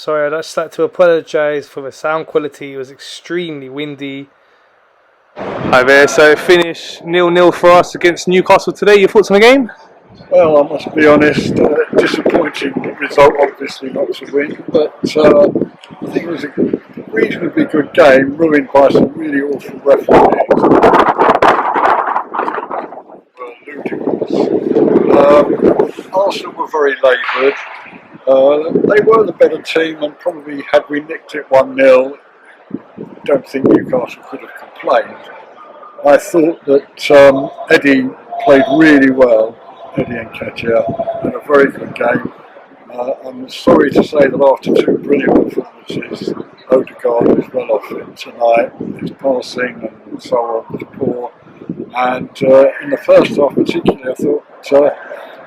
Sorry, I'd just like to apologise for the sound quality. It was extremely windy. Hi there, so finish 0-0 for us against Newcastle today. Your thoughts on the game? Well, I must be honest, disappointing result, obviously not to win, but I think it was a reasonably good game, ruined by some really awful referees. Arsenal were very laboured. They were the better team, and probably had we nicked it 1-0, don't think Newcastle could have complained. I thought that Eddie played really well, Eddie and Nketiah, had a very good game. I'm sorry to say that after two brilliant performances, Odegaard was well off it tonight. His passing and so on was poor. And in the first half particularly, I thought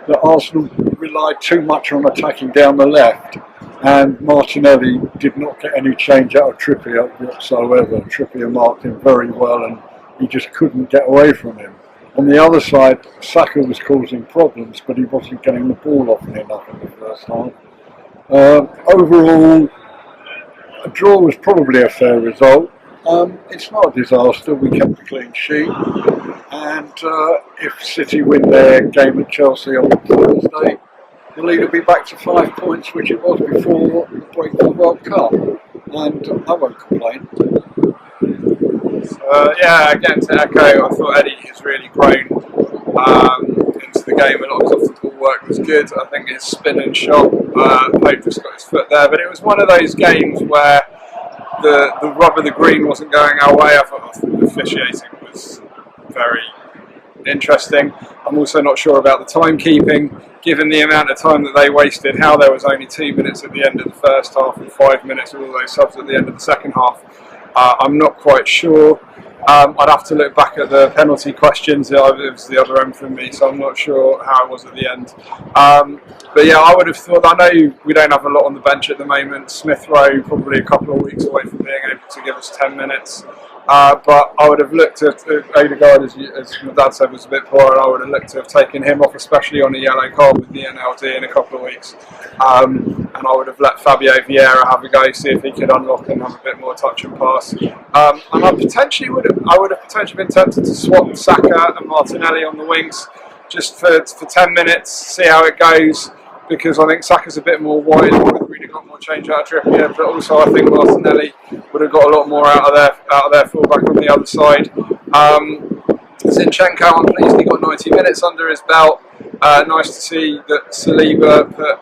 that Arsenal relied too much on attacking down the left, and Martinelli did not get any change out of Trippier whatsoever. Trippier marked him very well, and he just couldn't get away from him. On the other side, Saka was causing problems, but he wasn't getting the ball off enough in the first half. Overall, a draw was probably a fair result. It's not a disaster. We kept a clean sheet, and if City win their game at Chelsea on Thursday, the lead will be back to 5 points, which it was before the break of the World Cup, and I won't complain. Again, to echo, I thought Eddie has really grown into the game. A lot of his off-the-ball work was good. I think his spin and shot, Pope just got his foot there, but it was one of those games where the rub of the green wasn't going our way. I thought the officiating was very interesting. I'm also not sure about the timekeeping, given the amount of time that they wasted, how there was only 2 minutes at the end of the first half and 5 minutes with all those subs at the end of the second half. I'm not quite sure. I'd have to look back at the penalty questions. It was the other end from me, so I'm not sure how it was at the end. But yeah, I would have thought, I know we don't have a lot on the bench at the moment. Smith Rowe probably a couple of weeks away from being able to give us 10 minutes. But I would have looked at Odegaard, as my dad said, was a bit poor, and I would have looked to have taken him off, especially on a yellow card with the NLD in a couple of weeks. And I would have let Fabio Vieira have a go, see if he could unlock and have a bit more touch and pass. And I would have potentially been tempted to swap Saka and Martinelli on the wings just for 10 minutes, see how it goes, because I think Saka's a bit more wide and would have really got more change out of Trippier, but also I think Martinelli would have got a lot more out of their fullback on the other side. Zinchenko, I'm pleased he got 90 minutes under his belt. Nice to see that Saliba put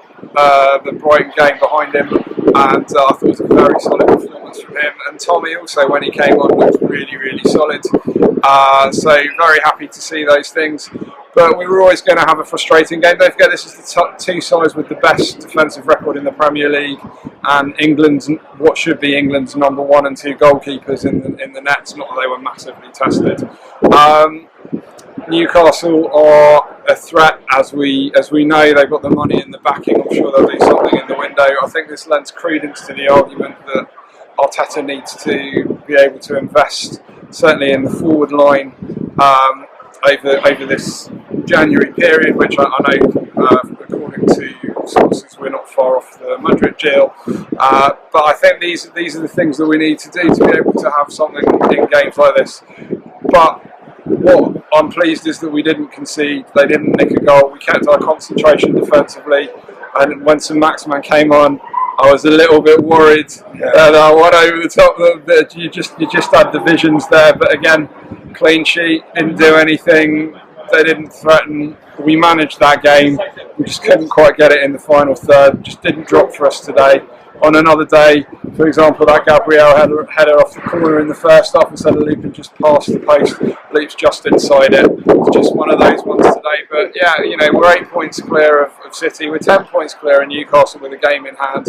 the Brighton game behind him, and I thought it was a very solid performance from him. And Tommy also, when he came on, looked really, really solid. So very happy to see those things. But we were always going to have a frustrating game. Don't forget, this is the two sides with the best defensive record in the Premier League, and England's, what should be England's number 1 and 2 goalkeepers in the nets. Not that they were massively tested. Newcastle are a threat, as we know. They've got the money and the backing. I'm sure they'll do something in the window. I think this lends credence to the argument that Arteta needs to be able to invest, certainly in the forward line, over this January period, which I know, according to sources, we're not far off the Madrid deal. But I think these are the things that we need to do to be able to have something in games like this. But what I'm pleased is that we didn't concede. They didn't nick a goal. We kept our concentration defensively. And when St Maximin came on, I was a little bit worried that I went over the top. That you just had the visions there. But again, clean sheet, didn't do anything. They didn't threaten. We managed that game. We just couldn't quite get it in the final third. Just didn't drop for us today. On another day, for example, that Gabriel header off the corner in the first half, instead of looping just past the post, leaps just inside it. It's just one of those ones today. But yeah, we're 8 points clear of City. We're 10 points clear of Newcastle with a game in hand.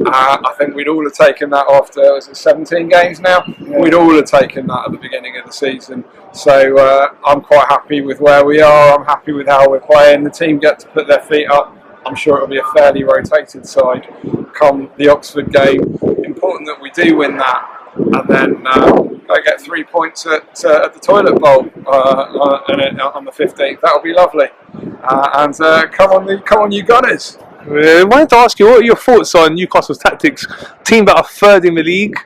I think we'd all have taken that after, 17 games now? Yeah. We'd all have taken that at the beginning of the season. So I'm quite happy with where we are. I'm happy with how we're playing. The team get to put their feet up. I'm sure it'll be a fairly rotated side come the Oxford game. Important that we do win that, and then go get 3 points at the Toilet Bowl on the 15th. That'll be lovely. And come on, you Gunners! I wanted to ask you, what are your thoughts on Newcastle's tactics? Team that are third in the league,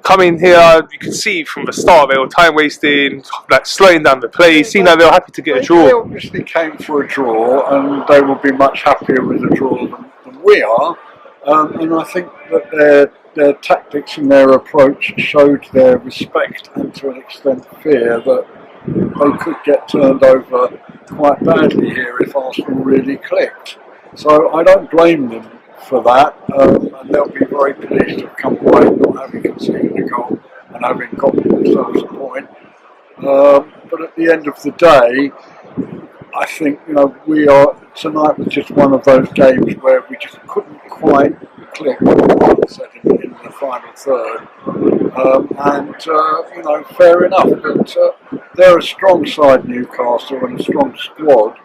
coming here, you can see from the start they were time wasting, like slowing down the play. Seemed like they were happy to get a They draw. obviously came for a draw, and they will be much happier with a draw than we are. And I think that their tactics and their approach showed their respect and to an extent fear that they could get turned over quite badly here if Arsenal really clicked. So I don't blame them for that, and they'll be very pleased to have come away not having conceded a goal and having got themselves a point. But at the end of the day, I think tonight was just one of those games where we just couldn't quite click what we said in the final third. Fair enough. But they're a strong side, Newcastle, and a strong squad.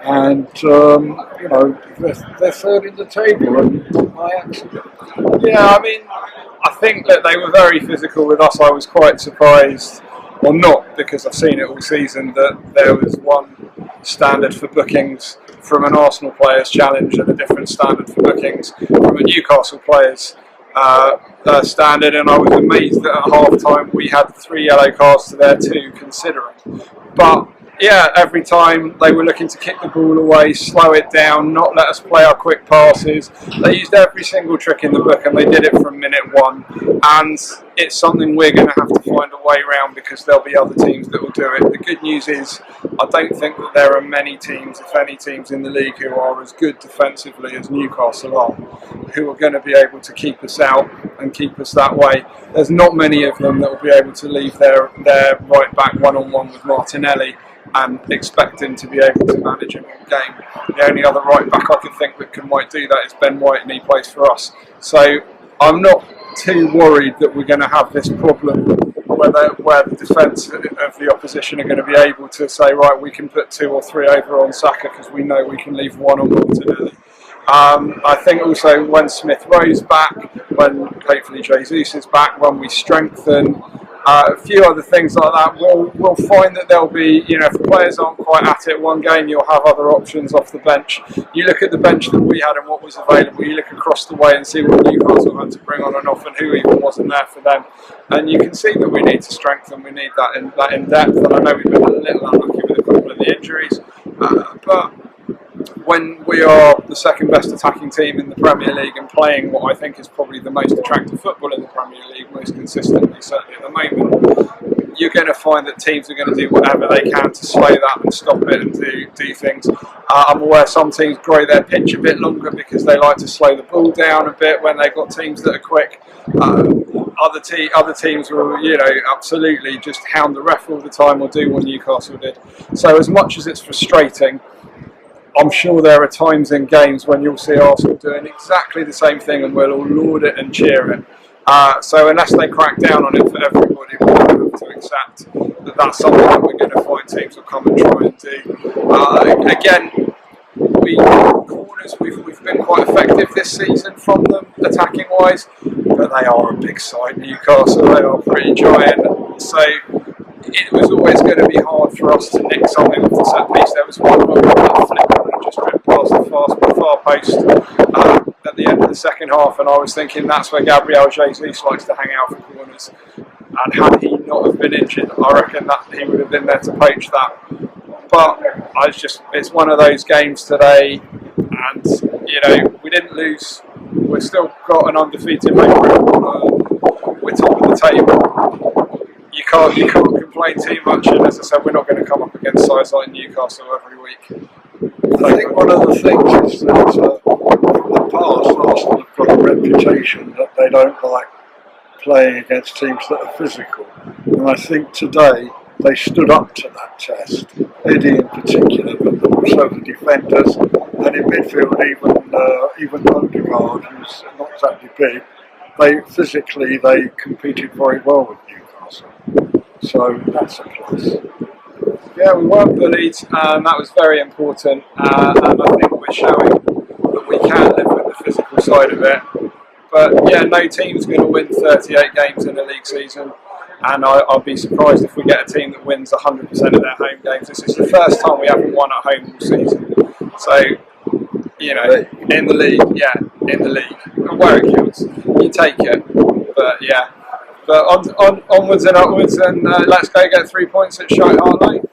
And they're third in the table, and not by accident. Yeah, I mean, I think that they were very physical with us. I was quite surprised, or not, because I've seen it all season, that there was one standard for bookings from an Arsenal player's challenge and a different standard for bookings from a Newcastle player's standard. And I was amazed that at half time we had 3 yellow cards to their 2, considering. But yeah, every time they were looking to kick the ball away, slow it down, not let us play our quick passes. They used every single trick in the book, and they did it from minute 1. And it's something we're going to have to find a way around, because there'll be other teams that will do it. The good news is, I don't think that there are many teams, if any teams in the league, who are as good defensively as Newcastle are, who are going to be able to keep us out and keep us that way. There's not many of them that will be able to leave their right back one-on-one with Martinelli and expect him to be able to manage him all game. The only other right back I can think that might do that is Ben White, and he plays for us. So I'm not too worried that we're going to have this problem where the defence of the opposition are going to be able to say, right, we can put 2 or 3 over on Saka because we know we can leave 1 on Martinelli. I think also when Smith Rowe's back, when hopefully Jesus is back, when we strengthen, a few other things like that, we'll find that there'll be, if the players aren't quite at it one game, you'll have other options off the bench. You look at the bench that we had and what was available, you look across the way and see what Newcastle had to bring on and off and who even wasn't there for them. And you can see that we need to strengthen, we need that in depth, and I know we've been a little unlucky with a couple of the injuries, but when we are the second best attacking team in the Premier League and playing what I think is probably the most attractive football in the Premier League, most consistently, certainly at the moment, you're going to find that teams are going to do whatever they can to slow that and stop it and do things. I'm aware some teams grow their pitch a bit longer because they like to slow the ball down a bit when they've got teams that are quick. Other teams will, absolutely just hound the ref all the time or do what Newcastle did. So as much as it's frustrating, I'm sure there are times in games when you'll see Arsenal doing exactly the same thing and we'll all laud it and cheer it. So unless they crack down on it for everybody, we're going to have to accept that that's something that we're going to find teams will come and try and do. Again, we've been quite effective this season from them, attacking wise, but they are a big side, Newcastle, they are pretty giant, so it was always going to be hard for us to nick something off the set piece. There was one where we got a flick on and just tripped past the far post at the end of the second half, and I was thinking that's where Gabriel Jesus likes to hang out for corners, and had he not have been injured, I reckon that he would have been there to poach that. But it's one of those games today, and we didn't lose. We've still got an undefeated record. We're top of the table. You can't complain too much, and as I said, we're not going to come up against sides like Newcastle every week. I think one of the things is that from the past, Arsenal have got a reputation that they don't like playing against teams that are physical, and I think today they stood up to that test. Eddie in particular, but also the defenders, and in midfield even Odegaard, who's not exactly big, they competed very well with Newcastle. So that's a plus. Yeah, we weren't bullied, and that was very important. And I think we're showing that we can live with the physical side of it. But yeah, no team's going to win 38 games in a league season. And I'll be surprised if we get a team that wins 100% of their home games. This is the first time we haven't won at home all season. So you know, in the league, yeah, in the league, and where it counts, you take it. But yeah, but onwards and upwards, and let's go get 3 points at Shite Hart Lane.